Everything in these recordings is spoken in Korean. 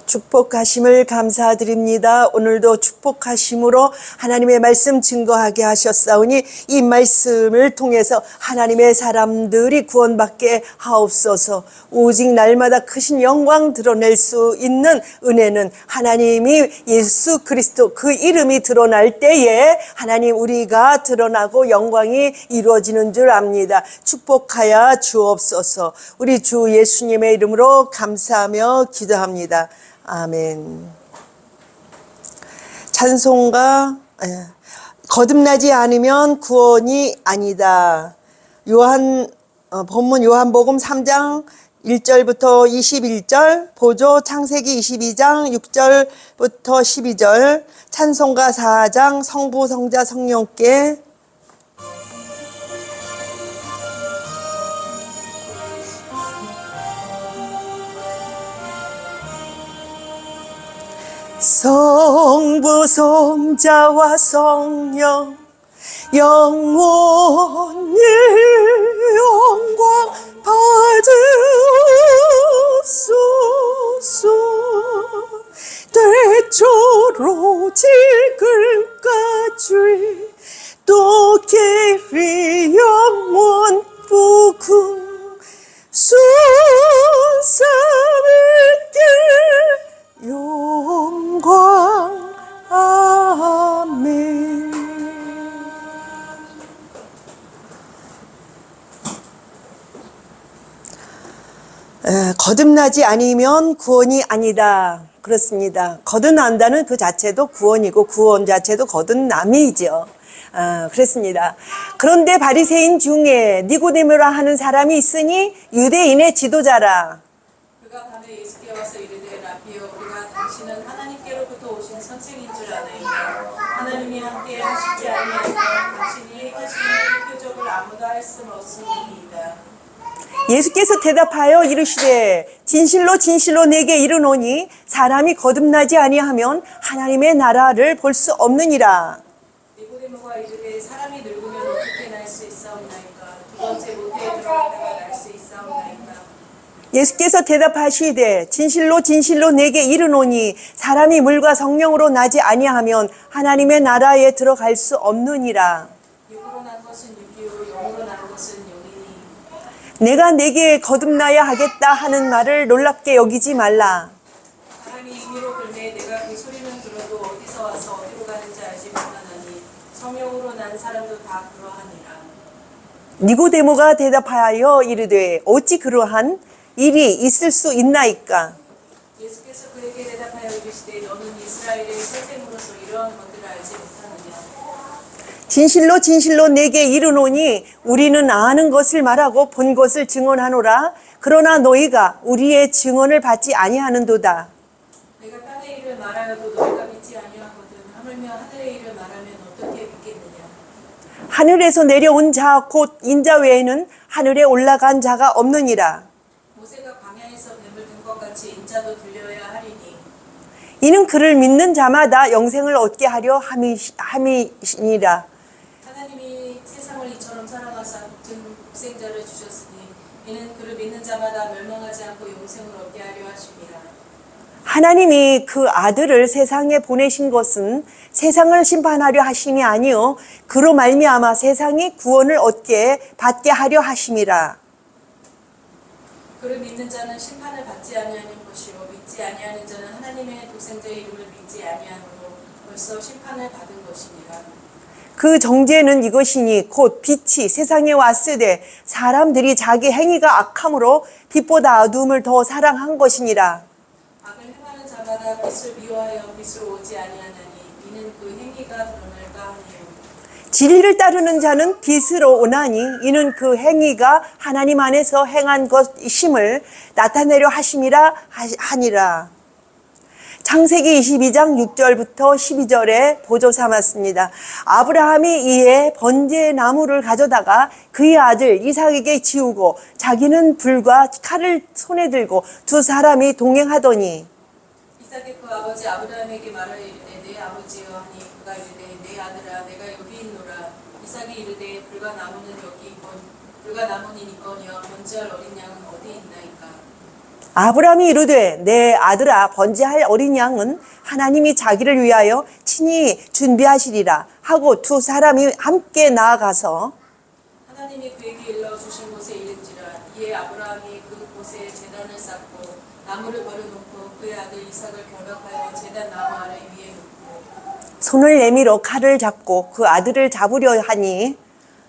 축복하심을 감사드립니다. 오늘도 축복하심으로 하나님의 말씀 증거하게 하셨사오니 이 말씀을 통해서 하나님의 사람들이 구원받게 하옵소서. 오직 날마다 크신 영광 드러낼 수 있는 은혜는 하나님이 예수 그리스도 그 이름이 드러날 때에 하나님 우리가 드러나고 영광이 이루어지는 줄 압니다. 축복하여 주옵소서. 우리 주 예수님의 이름으로 감사하며 기도합니다. 아멘. 찬송가 거듭나지 않으면 구원이 아니다. 본문 요한복음 3장 1절부터 21절, 보조 창세기 22장 6절부터 12절, 찬송가 4장 성부 성자 성령께 성부 성자와 성령 영원히 영광 받으소서. 때처로 지금까지 또 길이 영원 부금 순사함께 영광. 아멘. 거듭나지 않으면 구원이 아니다. 그렇습니다. 거듭난다는 그 자체도 구원이고 구원 자체도 거듭남이죠. 그렇습니다. 그런데 바리새인 중에 니고데모라 하는 사람이 있으니 유대인의 지도자라. 그가 밤에 예수께 와서 이르되 라비여, 우리가 당신은 하나님께로부터 오신 선생인 줄 아나이다. 하나님이 함께 하시지 아니하시면 당신이 행하시는 그 표적을 아무도 할 수 없으니이다. 예수께서 대답하여 이르시되 진실로 진실로 내게 이르노니 사람이 거듭나지 아니하면 하나님의 나라를 볼 수 없느니라. 니고데모가 이르되 사람이 늙으면 어떻게 날 수 있사옵나이까? 두 번째 모태에 들어갔다가 날 수 있사옵나이까? 예수께서 대답하시되 진실로 진실로 내게 이르노니 사람이 물과 성령으로 나지 아니하면 하나님의 나라에 들어갈 수 없느니라. 육으로 난 것은 육이요 영으로 난 것은 영이니. 내가 내게 거듭나야 하겠다 하는 말을 놀랍게 여기지 말라. 사람이 임의로 불매 내가 그 소리는 들어도 어디서 와서 어디로 가는지 알지 못하나니 성령으로 난 사람도 다 그러하니라. 니고데모가 대답하여 이르되 어찌 그러한 일이 있을 수 있나이까? 예수께서 그에게 대답하여 이르시되 너는 이스라엘의 선생으로서 이러한 것들을 알지 못하느냐? 진실로 진실로 내게 이르노니 우리는 아는 것을 말하고 본 것을 증언하노라. 그러나 너희가 우리의 증언을 받지 아니하는도다. 내가 땅의 일을 말하여도 너희가 믿지 아니하거든. 하물며 하늘의 일을 말하면 어떻게 믿겠느냐? 하늘에서 내려온 자 곧 인자 외에는 하늘에 올라간 자가 없느니라. 모세가 광야에서 뱀을 든 것 같이 인자도 들려야 하리니. 이는 그를 믿는 자마다 영생을 얻게 하려 함이니라. 하나님이 세상을 이처럼 사랑하사 독생자를 주셨으니 이는 그를 믿는 자마다 멸망하지 않고 영생을 얻게 하려 하심이라. 하나님이 그 아들을 세상에 보내신 것은 세상을 심판하려 하심이 아니요 그로 말미암아 세상이 구원을 받게 하려 하심이라. 그를 믿는 자는 심판을 받지 아니하는 것이요 믿지 아니하는 자는 하나님의 독생자의 이름을 믿지 아니하므로 벌써 심판을 받은 것이니라. 그 정죄는 이것이니 곧 빛이 세상에 왔으되 사람들이 자기 행위가 악함으로 빛보다 어둠을 더 사랑한 것이니라. 악을 행하는 자마다 빛을 미워하여 빛으로 오지 아니하나니 이는 그 행위가 드러날까 하니요. 진리를 따르는 자는 빛으로 오나니 이는 그 행위가 하나님 안에서 행한 것임을 나타내려 하심이라 하니라. 창세기 22장 6절부터 12절에 보조 삼았습니다. 아브라함이 이에 번제의 나무를 가져다가 그의 아들 이삭에게 지우고 자기는 불과 칼을 손에 들고 두 사람이 동행하더니 이삭이 그 아버지 아브라함에게 말하여 이르되 내 아버지여 하니 그가 이르되 내 아들아 내가 여기 있노라. 이삭이 이르되 불과 나무는 여기 있건 불과 나무는 있거니와 번제할 어린 양은 어디 있나이까? 아브라함이 이르되 내 아들아 번제할 어린 양은 하나님이 자기를 위하여 친히 준비하시리라 하고 두 사람이 함께 나아가서 하나님이 그에게 일러 주신 곳에 이른지라. 이에 아브라함이 그 곳에 제단을 쌓고 나무를 버려놓고 그의 아들 이삭을 결박하여 제단 나무 아래 위에 놓고 손을 내밀어 칼을 잡고 그 아들을 잡으려 하니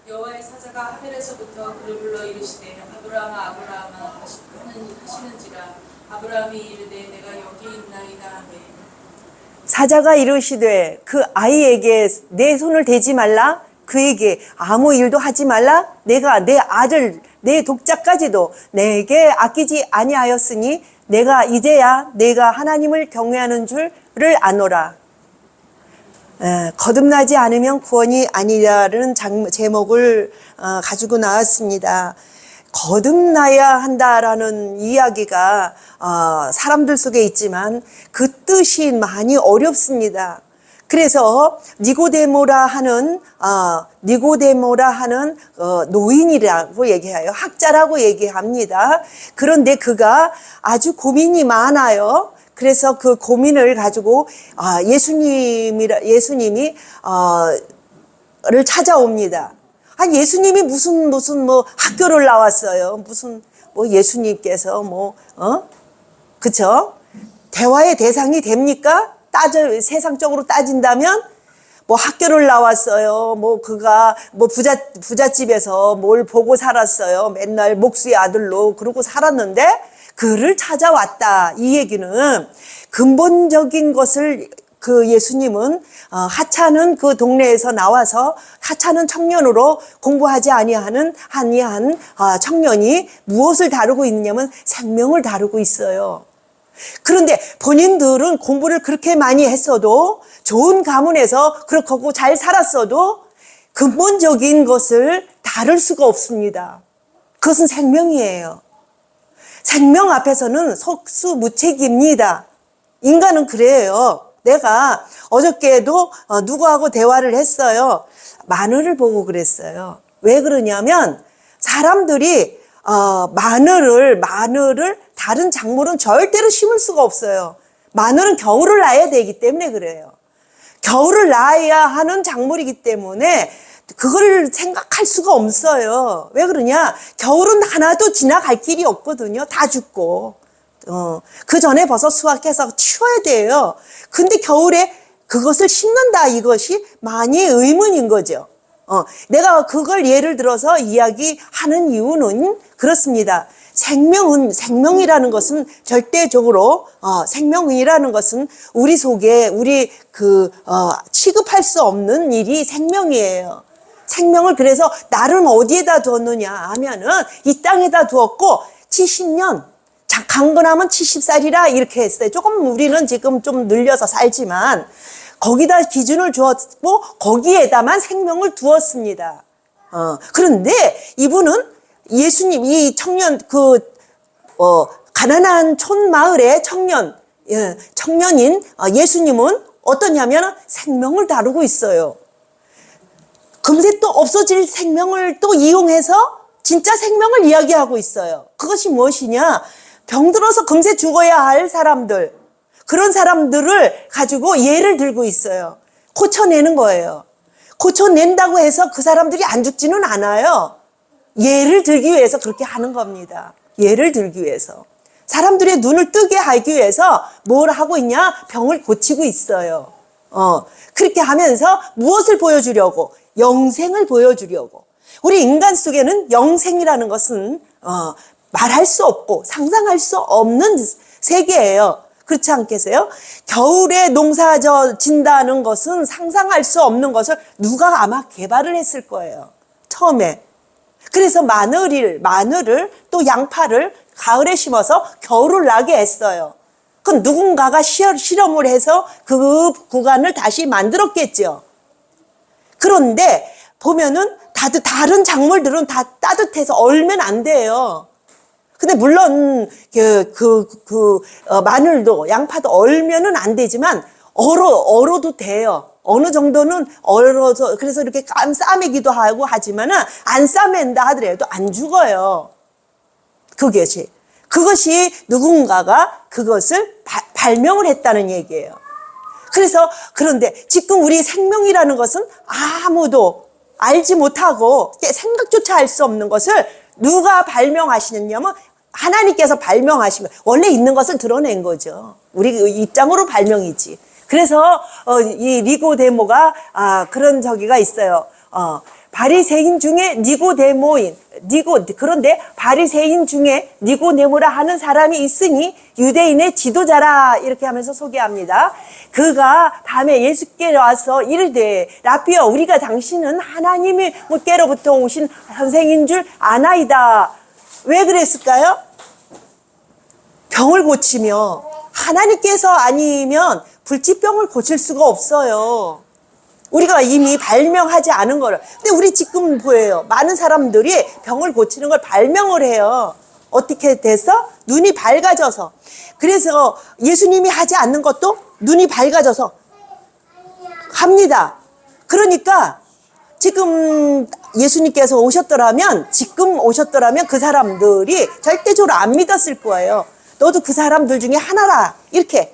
여호와의 사자가 하늘에서부터 그를 불러 이르시되 아브라함아 아브라함아 하시는지라. 아브라함이 이르되 내가 여기 있나이다 하매 사자가 이르시되 그 아이에게 내 손을 대지 말라, 그에게 아무 일도 하지 말라. 내가 내 아들 내 독자까지도 내게 아끼지 아니하였으니 내가 이제야 내가 하나님을 경외하는 줄을 아노라. 거듭나지 않으면 구원이 아니라는 제목을 가지고 나왔습니다. 거듭나야 한다라는 이야기가 사람들 속에 있지만 그 뜻이 많이 어렵습니다. 그래서 니고데모라 하는 노인이라고 얘기해요. 학자라고 얘기합니다. 그런데 그가 아주 고민이 많아요. 그래서 그 고민을 가지고 예수님이 를 찾아옵니다. 예수님이 무슨 학교를 나왔어요. 무슨 예수님께서 그쵸? 대화의 대상이 됩니까? 세상적으로 따진다면 학교를 나왔어요. 그가 부잣집에서 뭘 보고 살았어요. 맨날 목수의 아들로 그러고 살았는데 그를 찾아왔다. 이 얘기는 근본적인 것을 그 예수님은 하찮은 그 동네에서 나와서 하찮은 청년으로 공부하지 아니한 청년이 무엇을 다루고 있냐면 생명을 다루고 있어요. 그런데 본인들은 공부를 그렇게 많이 했어도 좋은 가문에서 그렇게 하고 잘 살았어도 근본적인 것을 다룰 수가 없습니다. 그것은 생명이에요. 생명 앞에서는 속수무책입니다. 인간은 그래요. 내가 어저께도 누구하고 대화를 했어요. 마늘을 보고 그랬어요. 왜 그러냐면 사람들이 마늘을 다른 작물은 절대로 심을 수가 없어요. 마늘은 겨울을 나야 되기 때문에 그래요. 겨울을 나야 하는 작물이기 때문에 그걸 생각할 수가 없어요. 왜 그러냐? 겨울은 하나도 지나갈 길이 없거든요. 다 죽고. 그 전에 벌써 수확해서 치워야 돼요. 근데 겨울에 그것을 심는다, 이것이 많이 의문인 거죠. 내가 그걸 예를 들어서 이야기하는 이유는 그렇습니다. 생명이라는 것은 절대적으로, 생명이라는 것은 우리 속에, 취급할 수 없는 일이 생명이에요. 생명을 그래서 나를 어디에다 두었느냐 하면은 이 땅에다 두었고 70년, 강건하면 70살이라 이렇게 했어요. 조금 우리는 지금 좀 늘려서 살지만 거기다 기준을 주었고 거기에다만 생명을 두었습니다. 그런데 이분은 예수님, 이 청년, 가난한 촌마을의 청년인 예수님은 어떠냐면 생명을 다루고 있어요. 금세 또 없어질 생명을 또 이용해서 진짜 생명을 이야기하고 있어요. 그것이 무엇이냐? 병들어서 금세 죽어야 할 사람들, 그런 사람들을 가지고 예를 들고 있어요. 고쳐내는 거예요. 고쳐낸다고 해서 그 사람들이 안 죽지는 않아요. 예를 들기 위해서 그렇게 하는 겁니다. 예를 들기 위해서. 사람들의 눈을 뜨게 하기 위해서 뭘 하고 있냐? 병을 고치고 있어요. 그렇게 하면서 무엇을 보여주려고? 영생을 보여주려고. 우리 인간 속에는 영생이라는 것은 말할 수 없고 상상할 수 없는 세계예요. 그렇지 않겠어요? 겨울에 농사 진다는 것은 상상할 수 없는 것을 누가 아마 개발을 했을 거예요. 처음에. 그래서 마늘을 또 양파를 가을에 심어서 겨울을 나게 했어요. 그럼 누군가가 실험을 해서 그 구간을 다시 만들었겠죠. 그런데 보면은 다른 작물들은 다 따뜻해서 얼면 안 돼요. 근데 물론 마늘도 양파도 얼면은 안 되지만 얼어도 돼요. 어느 정도는 얼어서 그래서 이렇게 싸매기도 하고 하지만은 안 싸맨다 하더라도 안 죽어요. 그것이. 그것이 누군가가 그것을 발명을 했다는 얘기예요. 그래서 그런데 지금 우리 생명이라는 것은 아무도 알지 못하고 생각조차 할 수 없는 것을 누가 발명하시느냐면 하나님께서 발명하신 거예요. 원래 있는 것을 드러낸 거죠. 우리 입장으로 발명이지. 그래서 이 니고데모가 그런 저기가 있어요. 바리새인 중에 그런데 바리새인 중에 니고데모라 하는 사람이 있으니 유대인의 지도자라 이렇게 하면서 소개합니다. 그가 밤에 예수께 와서 이르되 라삐여 우리가 당신은 하나님께로부터 오신 선생인 줄 아나이다. 왜 그랬을까요? 병을 고치며 하나님께서 아니면 불치병을 고칠 수가 없어요. 우리가 이미 발명하지 않은 거를. 근데 우리 지금 보여요. 많은 사람들이 병을 고치는 걸 발명을 해요. 어떻게 돼서? 눈이 밝아져서. 그래서 예수님이 하지 않는 것도 눈이 밝아져서 합니다. 그러니까 지금 예수님께서 지금 오셨더라면 그 사람들이 절대적으로 안 믿었을 거예요. 너도 그 사람들 중에 하나라. 이렇게.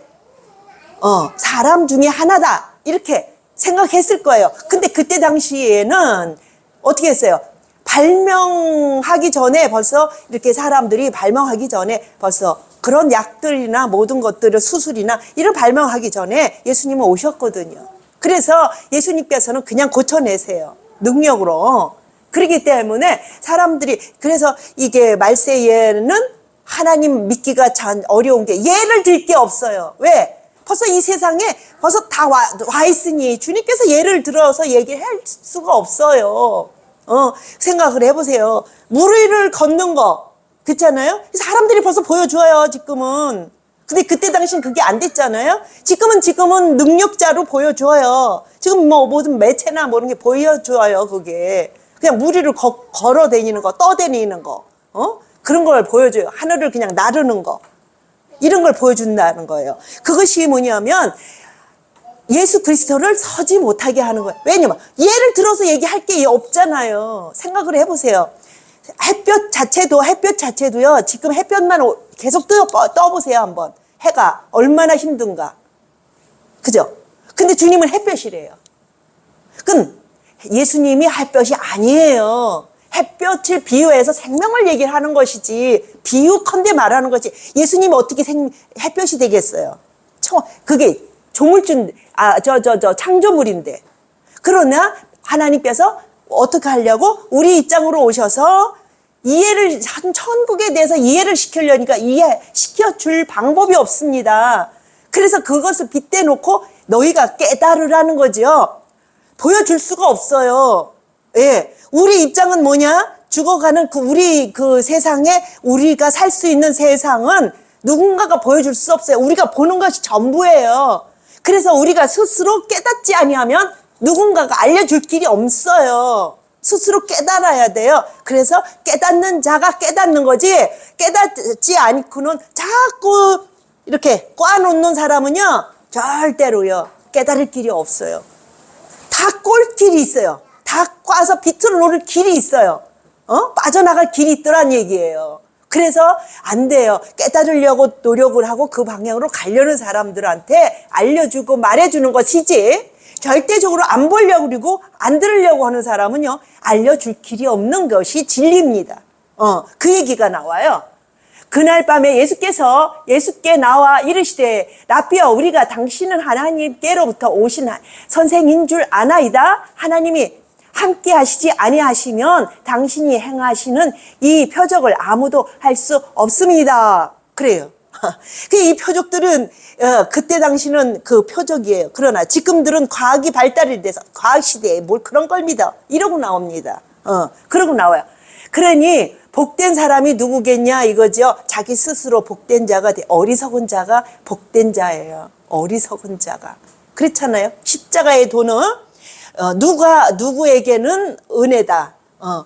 사람 중에 하나다. 이렇게 생각했을 거예요. 근데 그때 당시에는 어떻게 했어요? 발명하기 전에 벌써 이렇게 사람들이 발명하기 전에 벌써 그런 약들이나 모든 것들을 수술이나 이런 발명하기 전에 예수님은 오셨거든요. 그래서 예수님께서는 그냥 고쳐내세요. 능력으로. 그렇기 때문에 사람들이 그래서 이게 말세에는 하나님 믿기가 참 어려운 게 예를 들 게 없어요. 왜? 벌써 이 세상에 벌써 다 와 있으니 주님께서 예를 들어서 얘기할 수가 없어요. 생각을 해보세요. 물 위를 걷는 거 그렇잖아요. 사람들이 벌써 보여줘요. 지금은. 근데 그때 당시엔 그게 안 됐잖아요. 지금은 능력자로 보여줘요. 지금 뭐 모든 매체나 모든 게 보여줘요. 그게 그냥 물 위를 걸어 다니는 거, 떠다니는 거, 그런 걸 보여줘요. 하늘을 그냥 나르는 거. 이런 걸 보여준다는 거예요. 그것이 뭐냐면 예수 그리스도를 서지 못하게 하는 거예요. 왜냐면 예를 들어서 얘기할 게 없잖아요. 생각을 해보세요. 햇볕 자체도요. 지금 햇볕만 계속 떠보세요. 한번. 해가 얼마나 힘든가. 그죠? 근데 주님은 햇볕이래요. 그럼 예수님이 햇볕이 아니에요. 햇볕을 비유해서 생명을 얘기하는 것이지 비유컨대 말하는 것이 예수님이 어떻게 햇볕이 되겠어요. 그게 조물주 창조물인데. 그러나 하나님께서 어떻게 하려고 우리 입장으로 오셔서 이해를 천국에 대해서 이해를 시키려니까 이해시켜줄 방법이 없습니다. 그래서 그것을 빗대놓고 너희가 깨달으라는 거죠. 보여줄 수가 없어요. 예. 우리 입장은 뭐냐? 죽어가는 우리 세상에 우리가 살 수 있는 세상은 누군가가 보여줄 수 없어요. 우리가 보는 것이 전부예요. 그래서 우리가 스스로 깨닫지 아니하면 누군가가 알려줄 길이 없어요. 스스로 깨달아야 돼요. 그래서 깨닫는 자가 깨닫는 거지 깨닫지 않고는 자꾸 이렇게 꽈놓는 사람은요 절대로요 깨달을 길이 없어요. 다 꼴길이 있어요. 다 꽈서 비틀어 놓을 길이 있어요. 빠져나갈 길이 있더란 얘기예요. 그래서 안 돼요. 깨달으려고 노력을 하고 그 방향으로 가려는 사람들한테 알려주고 말해주는 것이지 절대적으로 안 보려고 그리고 안 들으려고 하는 사람은요 알려줄 길이 없는 것이 진리입니다. 그 얘기가 나와요. 그날 밤에 예수께 나와 이르시되 라삐여 우리가 당신은 하나님께로부터 오신 선생인 줄 아나이다. 하나님이 함께 하시지 아니하시면 당신이 행하시는 이 표적을 아무도 할 수 없습니다. 그래요. 이 표적들은 그때 당시는 그 표적이에요. 그러나 지금들은 과학이 발달이 돼서 과학 시대에 뭘 그런 걸 믿어 이러고 나옵니다. 그러고 나와요. 그러니 복된 사람이 누구겠냐 이거죠. 자기 스스로 복된 자가 어리석은 자가 복된 자예요. 어리석은 자가. 그렇잖아요. 십자가의 도는 누구에게는 은혜다.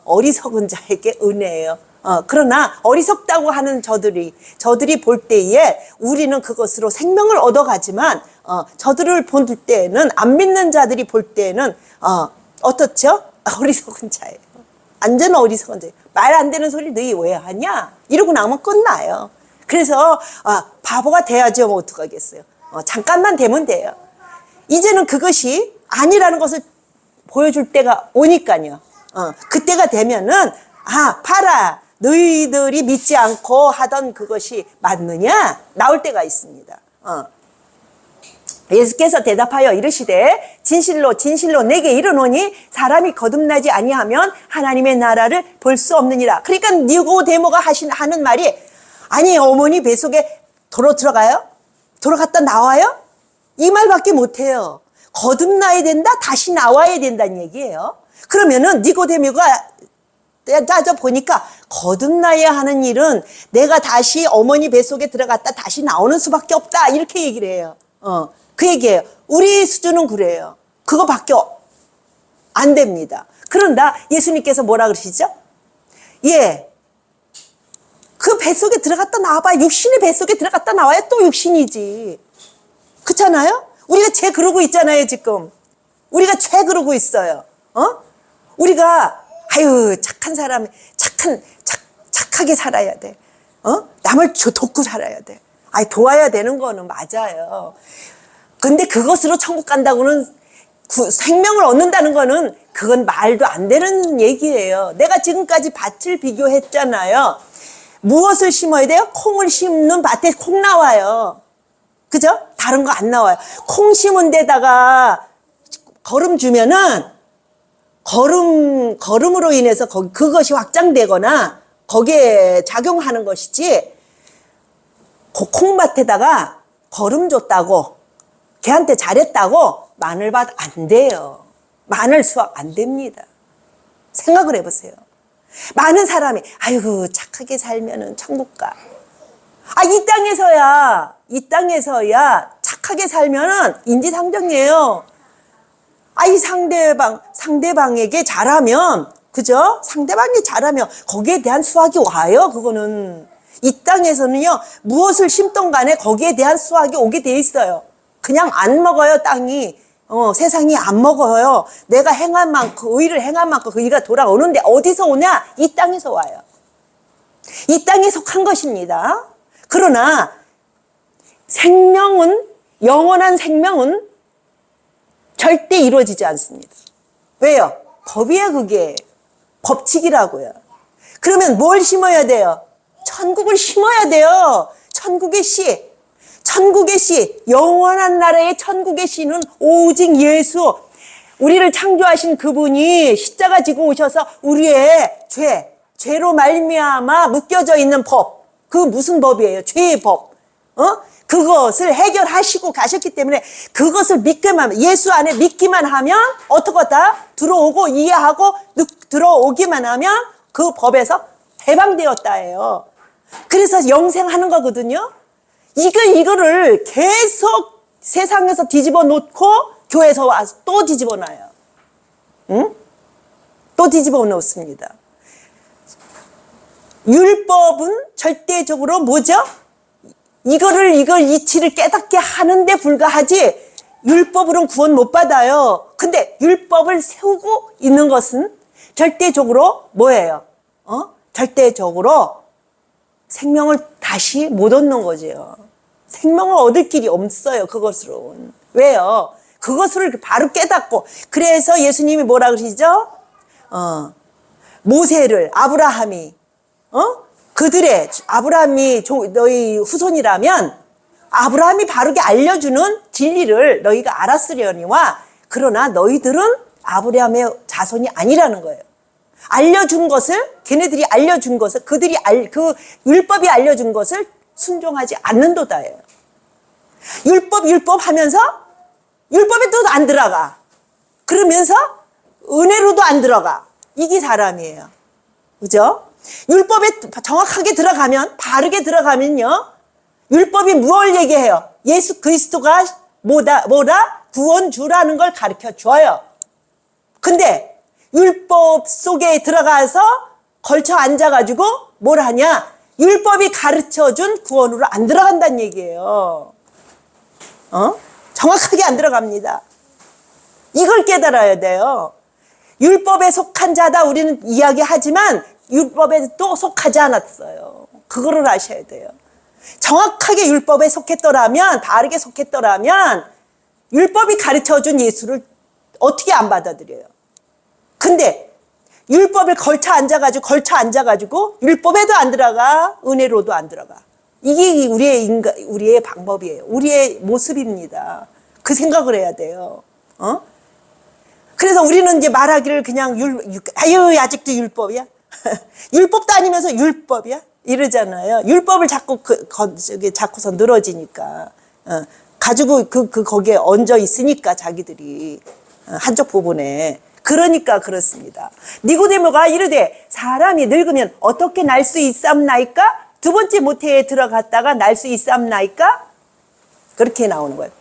어리석은 자에게 은혜예요. 그러나 어리석다고 하는 저들이 볼 때에 우리는 그것으로 생명을 얻어가지만 저들을 볼 때에는 안 믿는 자들이 볼 때에는 어떻죠? 어리석은 자예요. 완전 어리석은 자예요. 말 안 되는 소리 너희 왜 하냐? 이러고 나면 끝나요. 그래서 바보가 돼야죠. 뭐 어떡하겠어요. 잠깐만 되면 돼요. 이제는 그것이 아니라는 것을 보여줄 때가 오니까요. 그때가 되면은 봐라, 너희들이 믿지 않고 하던 그것이 맞느냐? 나올 때가 있습니다. 예수께서 대답하여 이르시되 진실로 진실로 내게 이르노니 사람이 거듭나지 아니하면 하나님의 나라를 볼 수 없느니라. 그러니까 니고데모가 하는 말이, 아니 어머니 뱃속에 도로 들어가요? 들어갔다 나와요? 이 말밖에 못해요. 거듭나야 된다, 다시 나와야 된다는 얘기예요. 그러면은 니고데모가 따져보니까 거듭나야 하는 일은 내가 다시 어머니 뱃속에 들어갔다 다시 나오는 수밖에 없다, 이렇게 얘기를 해요. 그 얘기예요. 우리 수준은 그래요. 그거밖에 안 됩니다. 그런다 예수님께서 뭐라 그러시죠? 그 뱃속에 들어갔다 나와봐야, 육신의 뱃속에 들어갔다 나와야 또 육신이지. 그렇잖아요? 우리가 죄 그러고 있잖아요, 지금. 우리가 죄 그러고 있어요. 우리가 착한 사람, 착하게 살아야 돼. 남을 돕고 살아야 돼. 도와야 되는 거는 맞아요. 근데 그것으로 천국 간다고는, 생명을 얻는다는 거는 그건 말도 안 되는 얘기예요. 내가 지금까지 밭을 비교했잖아요. 무엇을 심어야 돼요? 콩을 심는 밭에 콩 나와요. 그죠? 다른 거 안 나와요. 콩 심은 데다가 거름 주면은 거름으로 인해서 그것이 확장되거나 거기에 작용하는 것이지, 그 콩밭에다가 거름 줬다고, 걔한테 잘했다고 마늘밭 안 돼요. 마늘 수확 안 됩니다. 생각을 해보세요. 많은 사람이 착하게 살면은 천국 가. 이 땅에서야 착하게 살면은 인지상정이에요. 상대방에게 잘하면, 그죠? 상대방이 잘하면 거기에 대한 수확이 와요. 그거는 이 땅에서는요, 무엇을 심던 간에 거기에 대한 수확이 오게 돼 있어요. 그냥 안 먹어요, 땅이. 세상이 안 먹어요. 내가 행한 만큼, 의를 행한 만큼 그 의가 돌아오는데 어디서 오냐? 이 땅에서 와요. 이 땅에 속한 것입니다. 그러나 영원한 생명은 절대 이루어지지 않습니다. 왜요? 법이야, 그게. 법칙이라고요. 그러면 뭘 심어야 돼요? 천국을 심어야 돼요. 천국의 씨. 영원한 나라의 천국의 씨는 오직 예수. 우리를 창조하신 그분이 십자가 지고 오셔서 우리의 죄로 말미암아 묶여져 있는 법. 그 무슨 법이에요? 죄의 법. 그것을 해결하시고 가셨기 때문에 그것을 믿기만 하면, 예수 안에 믿기만 하면 어떡하다? 들어오고 이해하고 들어오기만 하면 그 법에서 해방되었다예요. 그래서 영생하는 거거든요. 이거를 계속 세상에서 뒤집어 놓고 교회에서 와서 또 뒤집어 놔요. 또 뒤집어 놓습니다. 율법은 절대적으로 뭐죠? 이걸 이치를 깨닫게 하는데 불과하지, 율법으로는 구원 못 받아요. 근데 율법을 세우고 있는 것은 절대적으로 뭐예요? 절대적으로 생명을 다시 못 얻는 거죠. 생명을 얻을 길이 없어요, 그것으로는. 왜요? 그것을 바로 깨닫고. 그래서 예수님이 뭐라 그러시죠? 모세를, 아브라함이 너희 후손이라면 아브라함이 바르게 알려주는 진리를 너희가 알았으려니와, 그러나 너희들은 아브라함의 자손이 아니라는 거예요. 걔네들이 알려준 것을, 그 율법이 알려준 것을 순종하지 않는도다예요. 율법 하면서 율법에 또 안 들어가. 그러면서 은혜로도 안 들어가. 이게 사람이에요. 그죠? 율법에 정확하게 들어가면, 바르게 들어가면요, 율법이 무엇을 얘기해요? 예수 그리스도가 뭐다? 구원주라는 걸 가르쳐 줘요. 근데 율법 속에 들어가서 걸쳐 앉아가지고 뭘 하냐? 율법이 가르쳐준 구원으로 안 들어간다는 얘기예요. 정확하게 안 들어갑니다. 이걸 깨달아야 돼요. 율법에 속한 자다 우리는 이야기하지만 율법에 또 속하지 않았어요. 그거를 아셔야 돼요. 정확하게 율법에 속했더라면, 바르게 속했더라면 율법이 가르쳐준 예수를 어떻게 안 받아들여요? 근데 율법을 걸쳐 앉아가지고 율법에도 안 들어가, 은혜로도 안 들어가. 이게 우리의 방법이에요. 우리의 모습입니다. 그 생각을 해야 돼요. 그래서 우리는 이제 말하기를 그냥 아직도 율법이야? 율법도 아니면서 율법이야? 이러잖아요. 율법을 자꾸서 늘어지니까. 가지고 거기에 얹어 있으니까 자기들이. 한쪽 부분에. 그러니까 그렇습니다. 니고데모가 이르되 사람이 늙으면 어떻게 날 수 있삼나이까? 두 번째 모태에 들어갔다가 날 수 있삼나이까? 그렇게 나오는 거예요.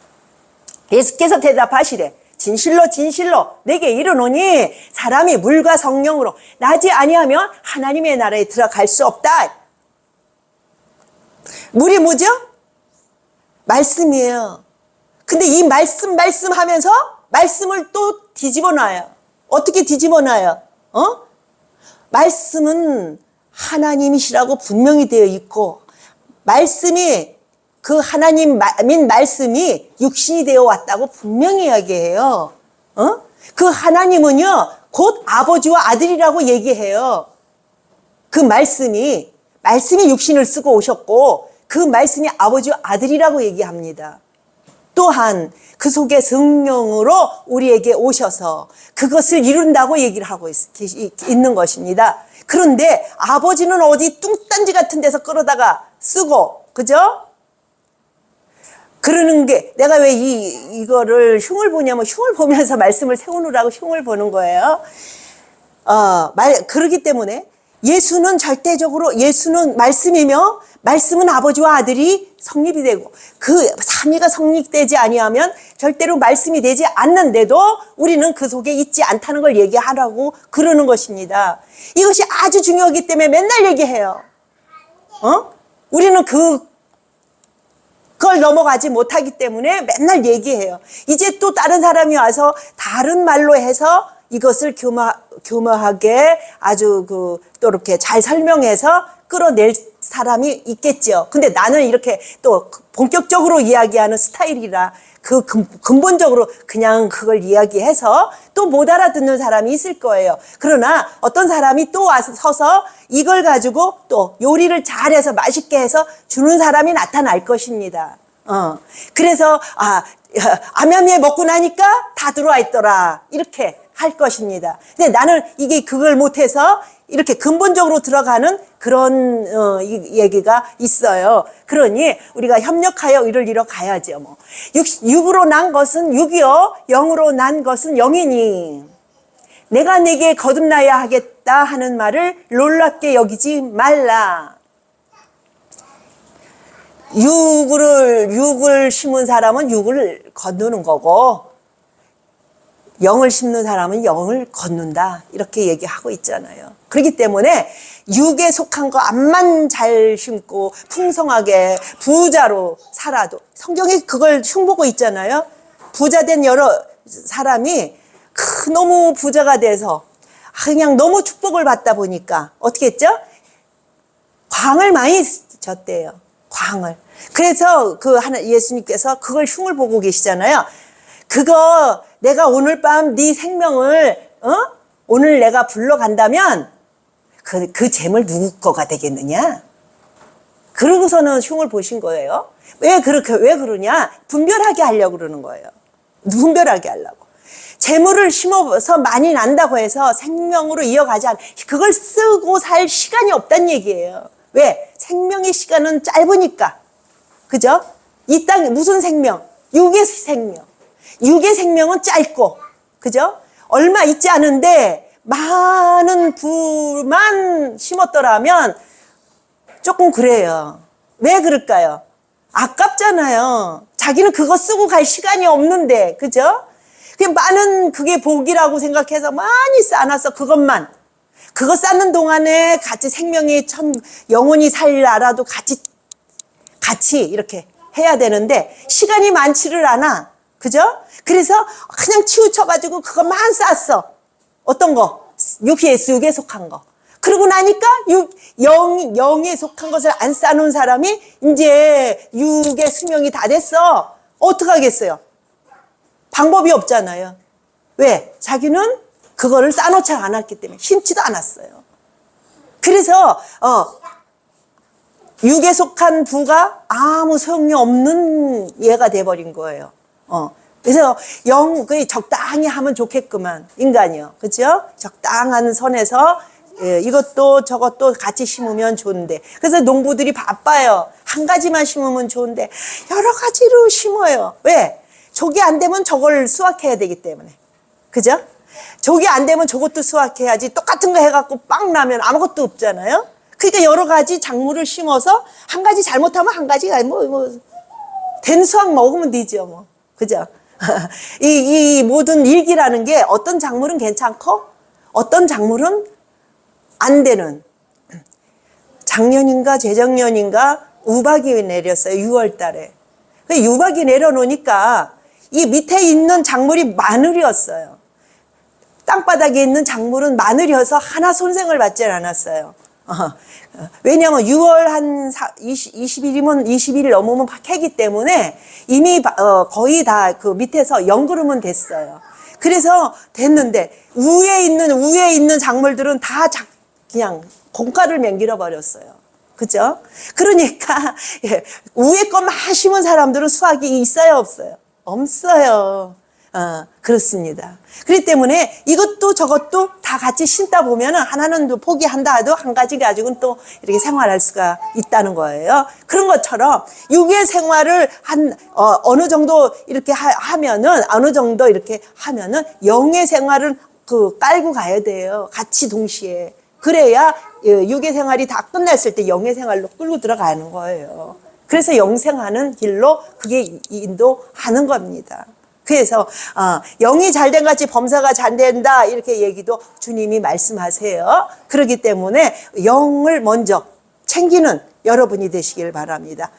예수께서 대답하시되 진실로 진실로 내게 이르노니 사람이 물과 성령으로 나지 아니하면 하나님의 나라에 들어갈 수 없다. 물이 뭐죠? 말씀이에요. 근데 이 말씀 하면서 말씀을 또 뒤집어 놔요. 어떻게 뒤집어 놔요? 말씀은 하나님이시라고 분명히 되어 있고, 말씀이 그 하나님인 말씀이 육신이 되어 왔다고 분명히 이야기해요. 그 하나님은요, 곧 아버지와 아들이라고 얘기해요. 그 말씀이 육신을 쓰고 오셨고, 그 말씀이 아버지와 아들이라고 얘기합니다. 또한 그 속에 성령으로 우리에게 오셔서 그것을 이룬다고 얘기를 하고 있는 것입니다. 그런데 아버지는 어디 뚱딴지 같은 데서 끌어다가 쓰고, 그죠? 그러는 게, 내가 왜 이거를 흉을 보냐면, 흉을 보면서 말씀을 세우느라고 흉을 보는 거예요. 그러기 때문에 예수는 말씀이며, 말씀은 아버지와 아들이 성립이 되고, 그 삼위가 성립되지 아니하면 절대로 말씀이 되지 않는데도 우리는 그 속에 있지 않다는 걸 얘기하라고 그러는 것입니다. 이것이 아주 중요하기 때문에 맨날 얘기해요. 우리는 그걸 넘어가지 못하기 때문에 맨날 얘기해요. 이제 또 다른 사람이 와서 다른 말로 해서 이것을 교묘하게 아주 또 이렇게 잘 설명해서 끌어낼 사람이 있겠죠. 근데 나는 이렇게 또 본격적으로 이야기하는 스타일이라 근본적으로 그냥 그걸 이야기해서 또 못 알아듣는 사람이 있을 거예요. 그러나 어떤 사람이 또 와서 서서 이걸 가지고 또 요리를 잘해서 맛있게 해서 주는 사람이 나타날 것입니다. 그래서 암야미에 먹고 나니까 다 들어와 있더라, 이렇게 할 것입니다. 근데 나는 그걸 못해서 이렇게 근본적으로 들어가는 그런 얘기가 있어요. 그러니 우리가 협력하여 이를 이뤄 가야죠. 뭐 육으로 난 것은 육이요, 영으로 난 것은 영이니 내가 내게 거듭나야 하겠다 하는 말을 놀랍게 여기지 말라. 육을 심은 사람은 육을 거두는 거고, 영을 심는 사람은 영을 거둔다, 이렇게 얘기하고 있잖아요. 그렇기 때문에 육에 속한 거 암만 잘 심고 풍성하게 부자로 살아도, 성경에 그걸 흉보고 있잖아요. 부자된 여러 사람이 너무 부자가 돼서 그냥 너무 축복을 받다 보니까 어떻게 했죠? 광을 많이 줬대요. 광을. 그래서 예수님께서 그걸 흉을 보고 계시잖아요. 그거 내가 오늘 밤 네 생명을 오늘 내가 불러간다면 그 재물 누구 거가 되겠느냐? 그러고서는 흉을 보신 거예요. 왜 그러냐? 분별하게 하려고 그러는 거예요. 분별하게 하려고. 재물을 심어서 많이 난다고 해서 생명으로 이어가지 그걸 쓰고 살 시간이 없다는 얘기예요. 왜? 생명의 시간은 짧으니까. 그죠? 이 땅에 무슨 생명? 육의 생명. 육의 생명은 짧고, 그죠? 얼마 있지 않은데 많은 부만 심었더라면 조금 그래요. 왜 그럴까요? 아깝잖아요. 자기는 그거 쓰고 갈 시간이 없는데, 그죠? 그냥 많은 그게 복이라고 생각해서 많이 쌓아놨어, 그것만. 그거 쌓는 동안에 같이 생명이 영원히 살 나라도 같이 이렇게 해야 되는데 시간이 많지를 않아. 그죠? 그래서 그냥 치우쳐가지고 그것만 쌓았어. 어떤 거? 육에 속한 거. 그러고 나니까 영에 속한 것을 안 쌓아놓은 사람이 이제 육의 수명이 다 됐어. 어떡하겠어요? 방법이 없잖아요. 왜? 자기는 그거를 쌓아놓지 않았기 때문에 심지도 않았어요. 그래서 육에 속한 부가 아무 소용이 없는 얘가 돼버린 거예요. 그래서 거의 적당히 하면 좋겠구만, 인간이요. 그죠? 적당한 선에서 이것도 저것도 같이 심으면 좋은데. 그래서 농부들이 바빠요. 한 가지만 심으면 좋은데 여러 가지로 심어요. 왜? 저게 안 되면 저걸 수확해야 되기 때문에. 그죠? 저게 안 되면 저것도 수확해야지. 똑같은 거 해갖고 빵 나면 아무것도 없잖아요. 그러니까 여러 가지 작물을 심어서 한 가지 잘못하면 한 가지가 된 수확 먹으면 되죠, 뭐. 그죠? 이 모든 일기라는 게 어떤 작물은 괜찮고 어떤 작물은 안 되는. 작년인가 재작년인가 우박이 내렸어요. 6월 달에. 우박이 내려놓으니까 이 밑에 있는 작물이 마늘이었어요. 땅바닥에 있는 작물은 마늘이어서 하나 손생을 받지 않았어요. 왜냐하면 6월 한 20일이면 20일 넘으면 캐기 때문에 이미 거의 다 그 밑에서 연그르면 됐어요. 그래서 됐는데 위에 있는 작물들은 다 그냥 공가를 맹길어 버렸어요. 그죠? 그러니까 위에 것만 심은 사람들은 수확이 있어요, 없어요? 없어요. 그렇습니다. 그렇기 때문에 이것도 저것도 다 같이 심다 보면은 하나는 또 포기한다 해도 한 가지 가지고는 또 이렇게 생활할 수가 있다는 거예요. 그런 것처럼 육의 생활을 어느 정도 이렇게 하면은 영의 생활은 깔고 가야 돼요. 같이 동시에. 그래야 육의 생활이 다 끝났을 때 영의 생활로 끌고 들어가는 거예요. 그래서 영생하는 길로 그게 인도하는 겁니다. 그래서 영이 잘된 같이 범사가 잘 된다 이렇게 얘기도 주님이 말씀하세요. 그렇기 때문에 영을 먼저 챙기는 여러분이 되시길 바랍니다.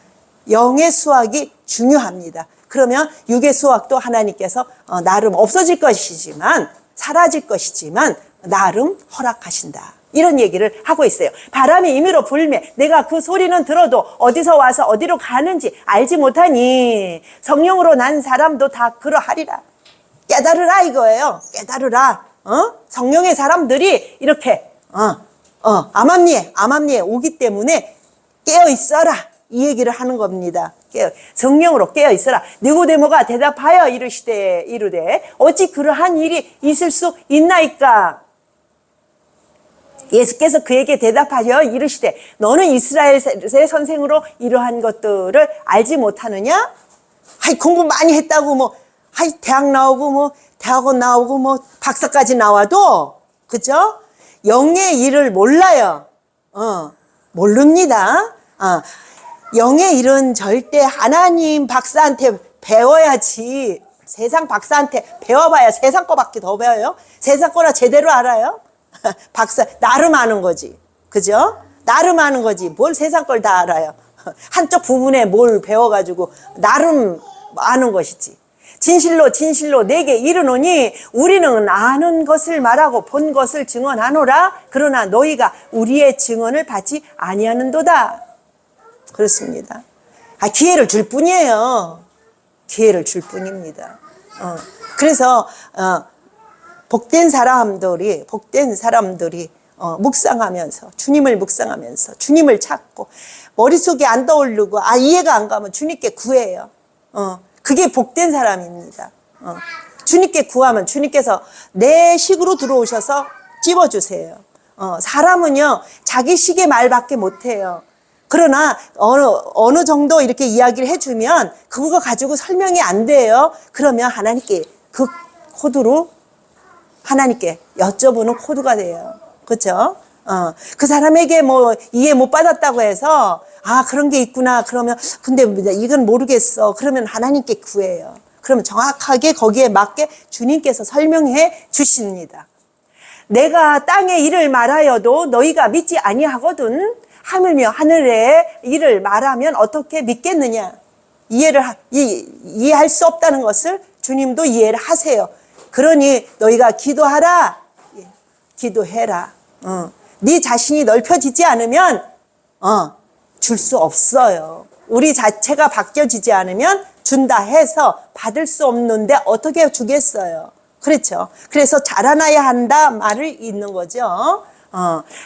영의 수확이 중요합니다. 그러면 육의 수확도 하나님께서 나름 없어질 것이지만 사라질 것이지만 나름 허락하신다. 이런 얘기를 하고 있어요. 바람이 임의로 불매 내가 그 소리는 들어도 어디서 와서 어디로 가는지 알지 못하니 성령으로 난 사람도 다 그러하리라. 깨달으라 이거예요. 깨달으라. 성령의 사람들이 이렇게 암암리에 오기 때문에 깨어 있어라 이 얘기를 하는 겁니다. 성령으로 깨어 있어라. 니고데모가 대답하여 이르되 어찌 그러한 일이 있을 수 있나이까. 예수께서 그에게 대답하여 이르시되 너는 이스라엘의 선생으로 이러한 것들을 알지 못하느냐? 공부 많이 했다고 대학 나오고 대학원 나오고 박사까지 나와도 그죠? 영의 일을 몰라요. 모릅니다. 영의 일은 절대 하나님 박사한테 배워야지. 세상 박사한테 배워봐야 세상 거밖에 더 배워요. 세상 거나 제대로 알아요. 박사 나름 아는 거지. 그죠? 나름 아는 거지. 뭘 세상 걸 다 알아요. 한쪽 부분에 뭘 배워가지고 나름 아는 것이지. 진실로 내게 이르노니 우리는 아는 것을 말하고 본 것을 증언하노라. 그러나 너희가 우리의 증언을 받지 아니하는도다. 그렇습니다. 기회를 줄 뿐이에요. 기회를 줄 뿐입니다. 그래서 복된 사람들이 묵상하면서 주님을 묵상하면서 주님을 찾고 머릿속에 안 떠오르고 이해가 안 가면 주님께 구해요. 그게 복된 사람입니다. 주님께 구하면 주님께서 내 식으로 들어오셔서 찝어주세요. 사람은요 자기 식의 말밖에 못해요. 그러나 어느 정도 이렇게 이야기를 해주면 그거 가지고 설명이 안 돼요. 그러면 하나님께 그 코드로 하나님께 여쭤보는 코드가 돼요. 그렇죠? 그 사람에게 이해 못 받았다고 해서 그런 게 있구나. 그러면 근데 이건 모르겠어. 그러면 하나님께 구해요. 그러면 정확하게 거기에 맞게 주님께서 설명해 주십니다. 내가 땅의 일을 말하여도 너희가 믿지 아니하거든. 하물며 하늘의 일을 말하면 어떻게 믿겠느냐. 이해할 수 없다는 것을 주님도 이해를 하세요. 그러니 너희가 기도하라. 기도해라. 네 자신이 넓혀지지 않으면 줄 수 없어요. 우리 자체가 바뀌어지지 않으면 준다 해서 받을 수 없는데 어떻게 주겠어요? 그렇죠. 그래서 자라나야 한다 말을 있는 거죠.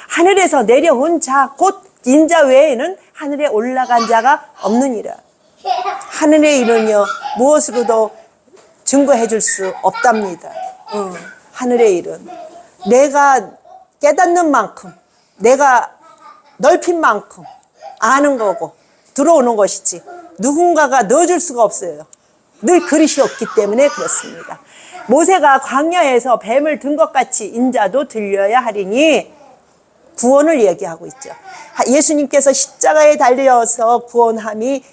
하늘에서 내려온 자 곧 인자 외에는 하늘에 올라간 자가 없느니라. 하늘의 일은요 무엇으로도 증거해 줄 수 없답니다. 하늘의 일은 내가 깨닫는 만큼, 내가 넓힌 만큼 아는 거고 들어오는 것이지 누군가가 넣어줄 수가 없어요. 늘 그릇이 없기 때문에 그렇습니다. 모세가 광야에서 뱀을 든 것 같이 인자도 들려야 하리니 구원을 얘기하고 있죠. 예수님께서 십자가에 달려서 구원함이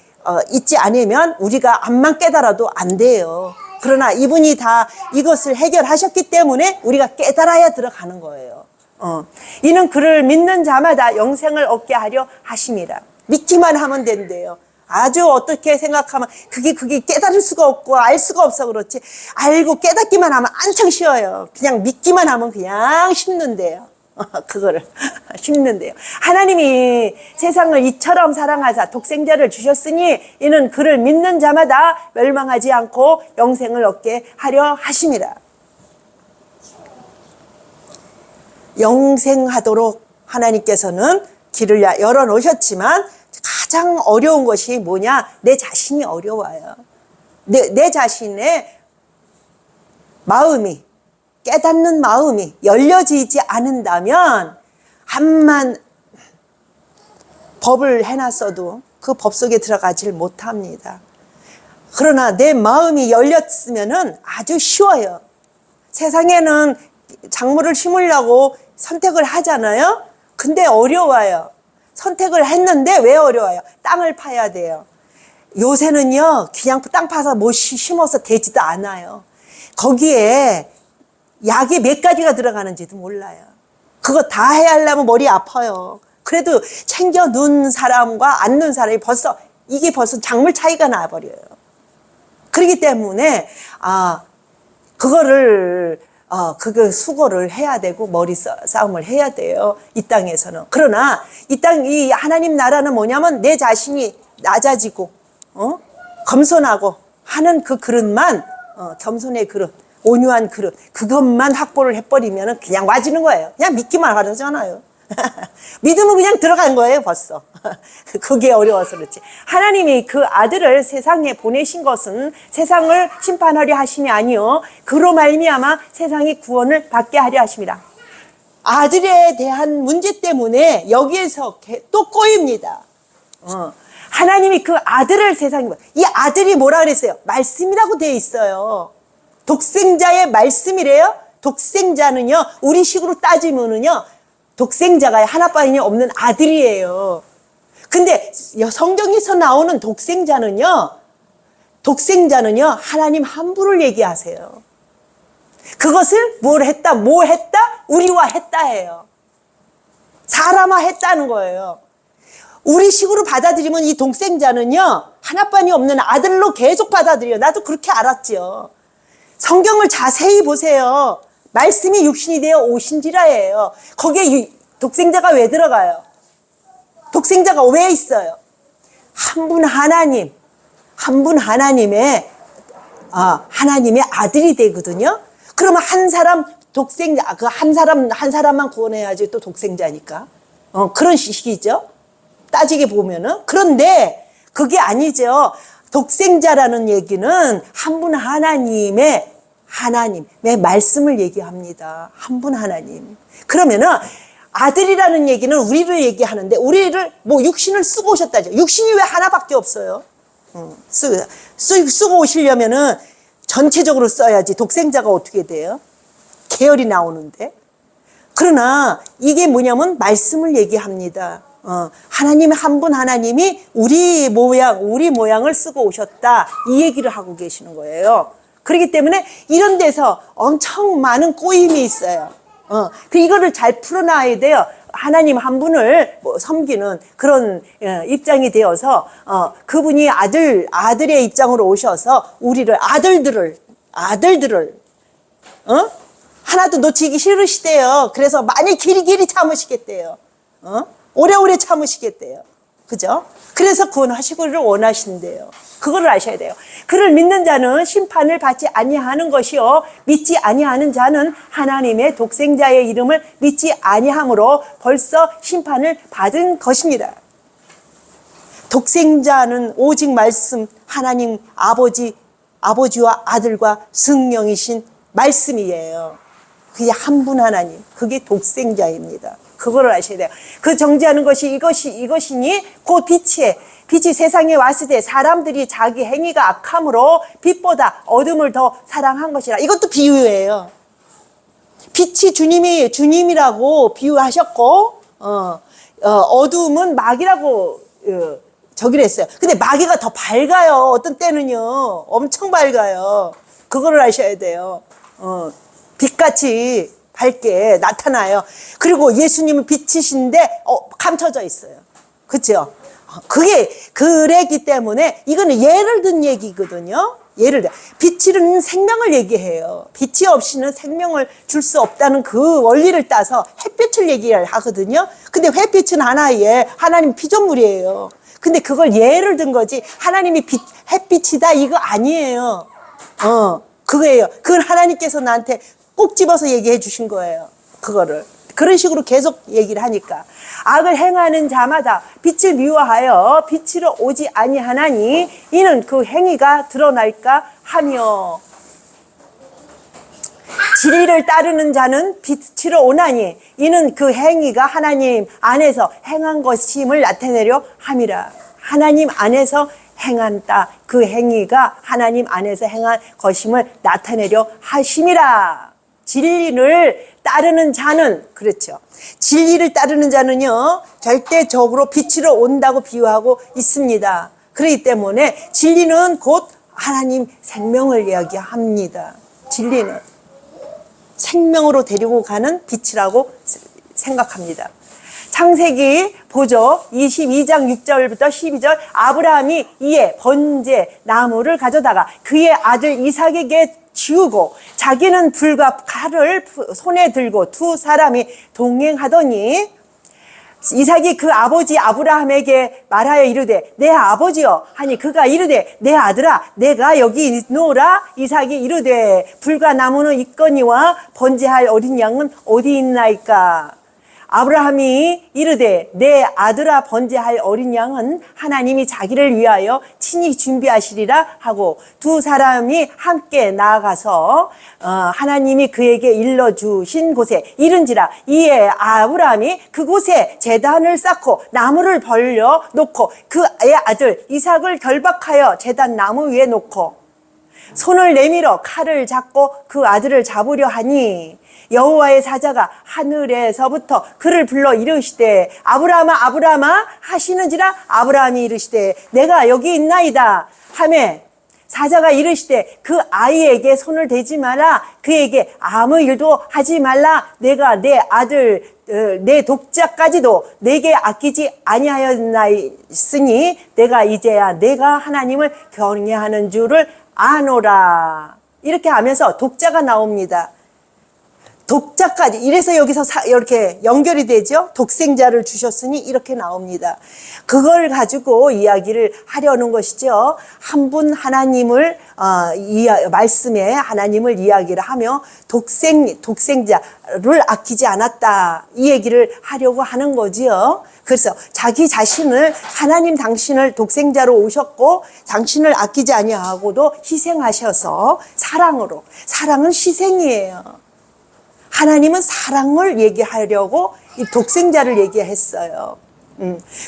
있지 않으면 우리가 암만 깨달아도 안 돼요. 그러나 이분이 다 이것을 해결하셨기 때문에 우리가 깨달아야 들어가는 거예요. 이는 그를 믿는 자마다 영생을 얻게 하려 하심이라. 믿기만 하면 된대요. 아주 어떻게 생각하면 그게 깨달을 수가 없고 알 수가 없어 그렇지. 알고 깨닫기만 하면 안청 쉬워요. 그냥 믿기만 하면 그냥 쉽는데요. 그거를 쉽는데요. 하나님이 세상을 이처럼 사랑하사 독생자를 주셨으니 이는 그를 믿는 자마다 멸망하지 않고 영생을 얻게 하려 하심이라. 영생하도록 하나님께서는 길을 열어 놓으셨지만 가장 어려운 것이 뭐냐? 내 자신이 어려워요. 내 자신의 마음이, 깨닫는 마음이 열려지지 않는다면 암만 법을 해놨어도 그 법 속에 들어가질 못합니다. 그러나 내 마음이 열렸으면 아주 쉬워요. 세상에는 작물을 심으려고 선택을 하잖아요. 근데 어려워요. 선택을 했는데 왜 어려워요? 땅을 파야 돼요. 요새는요 그냥 땅 파서 뭐 심어서 되지도 않아요. 거기에 약이 몇 가지가 들어가는지도 몰라요. 그거 다 해야 하려면 머리 아파요. 그래도 챙겨 놓은 사람과 안 놓은 사람이 벌써 작물 차이가 나버려요. 그렇기 때문에 그걸 수고를 해야 되고 머리 싸움을 해야 돼요. 이 땅에서는. 그러나 이 하나님 나라는 뭐냐면 내 자신이 낮아지고 겸손하고 하는 그 그릇만 겸손의 그릇, 온유한 그릇 그것만 확보를 해버리면 그냥 와지는 거예요. 그냥 믿기만 하잖아요. 믿으면 그냥 들어간 거예요 벌써. 그게 어려워서 그렇지. 하나님이 그 아들을 세상에 보내신 것은 세상을 심판하려 하심이 아니요 그로 말미암아 세상이 구원을 받게 하려 하심이라. 아들에 대한 문제 때문에 여기에서 또 꼬입니다. 하나님이 그 아들을 이 아들이 뭐라 그랬어요? 말씀이라고 되어 있어요. 독생자의 말씀이래요. 독생자는요 우리 식으로 따지면은요 독생자가 하나뿐이 없는 아들이에요. 근데 성경에서 나오는 독생자는요 하나님 한 분을 얘기하세요. 그것을 뭐 했다? 우리와 했다예요. 사람화 했다는 거예요. 우리 식으로 받아들이면 이 독생자는요 하나뿐이 없는 아들로 계속 받아들여요. 나도 그렇게 알았지요. 성경을 자세히 보세요. 말씀이 육신이 되어 오신지라예요. 거기에 독생자가 왜 들어가요? 독생자가 왜 있어요? 한 분 하나님의 하나님의 아들이 되거든요. 그러면 한 사람 독생자, 한 사람만 구원해야지 또 독생자니까. 그런 식이죠. 따지게 보면은. 그런데 그게 아니죠. 독생자라는 얘기는 한 분 하나님의 말씀을 얘기합니다. 한 분 하나님. 그러면은 아들이라는 얘기는 우리를 얘기하는데 우리를 육신을 쓰고 오셨다죠. 육신이 왜 하나밖에 없어요? 쓰고 오시려면은 전체적으로 써야지. 독생자가 어떻게 돼요? 계열이 나오는데. 그러나 이게 뭐냐면 말씀을 얘기합니다. 하나님 한 분 하나님이 우리 모양을 쓰고 오셨다. 이 얘기를 하고 계시는 거예요. 그렇기 때문에 이런 데서 엄청 많은 꼬임이 있어요. 이거를 잘 풀어놔야 돼요. 하나님 한 분을 섬기는 그런 입장이 되어서 그분이 아들의 입장으로 오셔서 우리를 아들들을 하나도 놓치기 싫으시대요. 그래서 많이 길이 참으시겠대요. 오래오래 참으시겠대요. 그죠? 그래서 구원하시기를 원하신대요. 그거를 아셔야 돼요. 그를 믿는 자는 심판을 받지 아니하는 것이요 믿지 아니하는 자는 하나님의 독생자의 이름을 믿지 아니함으로 벌써 심판을 받은 것입니다. 독생자는 오직 말씀 하나님 아버지와 아들과 성령이신 말씀이에요. 그게 한 분 하나님, 그게 독생자입니다. 그거를 아셔야 돼요. 그 정죄하는 것이 이것이니 곧 빛이 세상에 왔을 때 사람들이 자기 행위가 악함으로 빛보다 어둠을 더 사랑한 것이라. 이것도 비유예요. 빛이 주님이라고 비유하셨고 어둠은 마귀라고 저기를 했어요. 근데 마귀가 더 밝아요. 어떤 때는요 엄청 밝아요. 그거를 아셔야 돼요. 빛같이 밝게 나타나요. 그리고 예수님은 빛이신데 감춰져 있어요. 그렇죠? 그게 그랬기 때문에 이거는 예를 든 얘기거든요. 예를 들어 빛은 생명을 얘기해요. 빛이 없이는 생명을 줄 수 없다는 그 원리를 따서 햇빛을 얘기를 하거든요. 근데 햇빛은 하나의 하나님 피조물이에요. 근데 그걸 예를 든 거지 하나님이 햇빛이다 이거 아니에요. 그거예요. 그걸 하나님께서 나한테 꼭 집어서 얘기해 주신 거예요. 그거를. 그런 식으로 계속 얘기를 하니까. 악을 행하는 자마다 빛을 미워하여 빛으로 오지 아니하나니 이는 그 행위가 드러날까 하며 진리를 따르는 자는 빛으로 오나니 이는 그 행위가 하나님 안에서 행한 것임을 나타내려 함이라. 하나님 안에서 행한다. 그 행위가 하나님 안에서 행한 것임을 나타내려 하심이라. 진리를 따르는 자는 그렇죠. 진리를 따르는 자는요 절대적으로 빛으로 온다고 비유하고 있습니다. 그렇기 때문에 진리는 곧 하나님 생명을 이야기합니다. 진리는 생명으로 데리고 가는 빛이라고 생각합니다. 창세기 보죠. 22장 6절부터 12절 아브라함이 이에 번제 나무를 가져다가 그의 아들 이삭에게 지우고 자기는 불과 칼을 손에 들고 두 사람이 동행하더니 이삭이 그 아버지 아브라함에게 말하여 이르되 내 아버지여 하니 그가 이르되 내 아들아 내가 여기 있노라. 이삭이 이르되 불과 나무는 있거니와 번제할 어린 양은 어디 있나이까. 아브라함이 이르되 내 아들아 번제할 어린 양은 하나님이 자기를 위하여 친히 준비하시리라 하고 두 사람이 함께 나아가서 하나님이 그에게 일러주신 곳에 이른지라. 이에 아브라함이 그곳에 제단을 쌓고 나무를 벌려 놓고 그의 아들 이삭을 결박하여 제단 나무 위에 놓고 손을 내밀어 칼을 잡고 그 아들을 잡으려 하니 여호와의 사자가 하늘에서부터 그를 불러 이르시되 아브라함아 아브라함아 하시는지라. 아브라함이 이르시되 내가 여기 있나이다 하매 사자가 이르시되 그 아이에게 손을 대지 마라. 그에게 아무 일도 하지 말라. 내가 내 아들 내 독자까지도 내게 아끼지 아니하였나이으니 내가 이제야 내가 하나님을 경외하는 줄을 아노라. 이렇게 하면서 독자가 나옵니다. 독자까지. 이래서 여기서 이렇게 연결이 되죠. 독생자를 주셨으니 이렇게 나옵니다. 그걸 가지고 이야기를 하려는 것이죠. 한 분 하나님을 말씀에 하나님을 이야기를 하며 독생자를 아끼지 않았다. 이 얘기를 하려고 하는 거지요. 그래서 자기 자신을 하나님 당신을 독생자로 오셨고 당신을 아끼지 아니하고도 희생하셔서 사랑으로. 사랑은 희생이에요. 하나님은 사랑을 얘기하려고 이 독생자를 얘기했어요.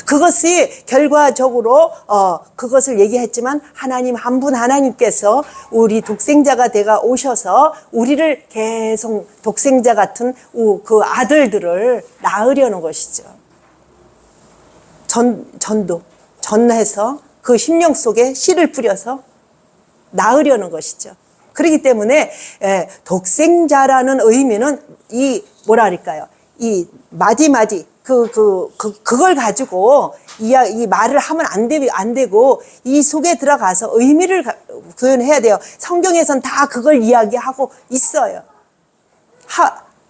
그것이 결과적으로 그것을 얘기했지만 하나님 한 분 하나님께서 우리 독생자가 되가 오셔서 우리를 계속 독생자 같은 그 아들들을 낳으려는 것이죠. 전해서 그 심령 속에 씨를 뿌려서 낳으려는 것이죠. 그렇기 때문에 독생자라는 의미는 이 뭐랄까요? 이 마디마디 그걸 가지고 이 말을 하면 안 되고 이 속에 들어가서 의미를 표현해야 돼요. 성경에선 다 그걸 이야기하고 있어요.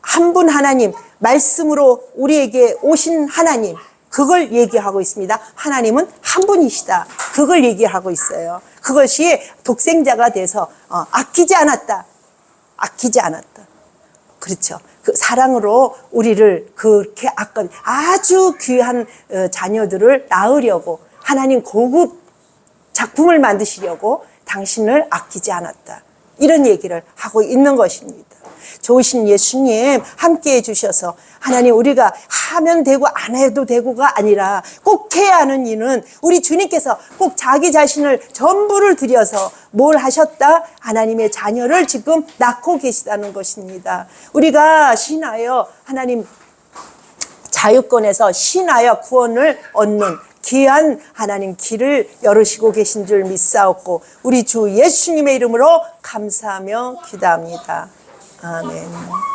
한 분 하나님, 말씀으로 우리에게 오신 하나님, 그걸 얘기하고 있습니다. 하나님은 한 분이시다. 그걸 얘기하고 있어요. 그것이 독생자가 돼서 아끼지 않았다. 아끼지 않았다. 그렇죠. 그 사랑으로 우리를 그렇게 아주 귀한 자녀들을 낳으려고 하나님 고급 작품을 만드시려고 당신을 아끼지 않았다. 이런 얘기를 하고 있는 것입니다. 좋으신 예수님 함께 해주셔서 하나님 우리가 하면 되고 안 해도 되고가 아니라 꼭 해야 하는 이는 우리 주님께서 꼭 자기 자신을 전부를 들여서 뭘 하셨다? 하나님의 자녀를 지금 낳고 계시다는 것입니다. 우리가 신하여 하나님 자유권에서 신하여 구원을 얻는 귀한 하나님 길을 열으시고 계신 줄 믿사옵고 우리 주 예수님의 이름으로 감사하며 기도합니다. 아멘.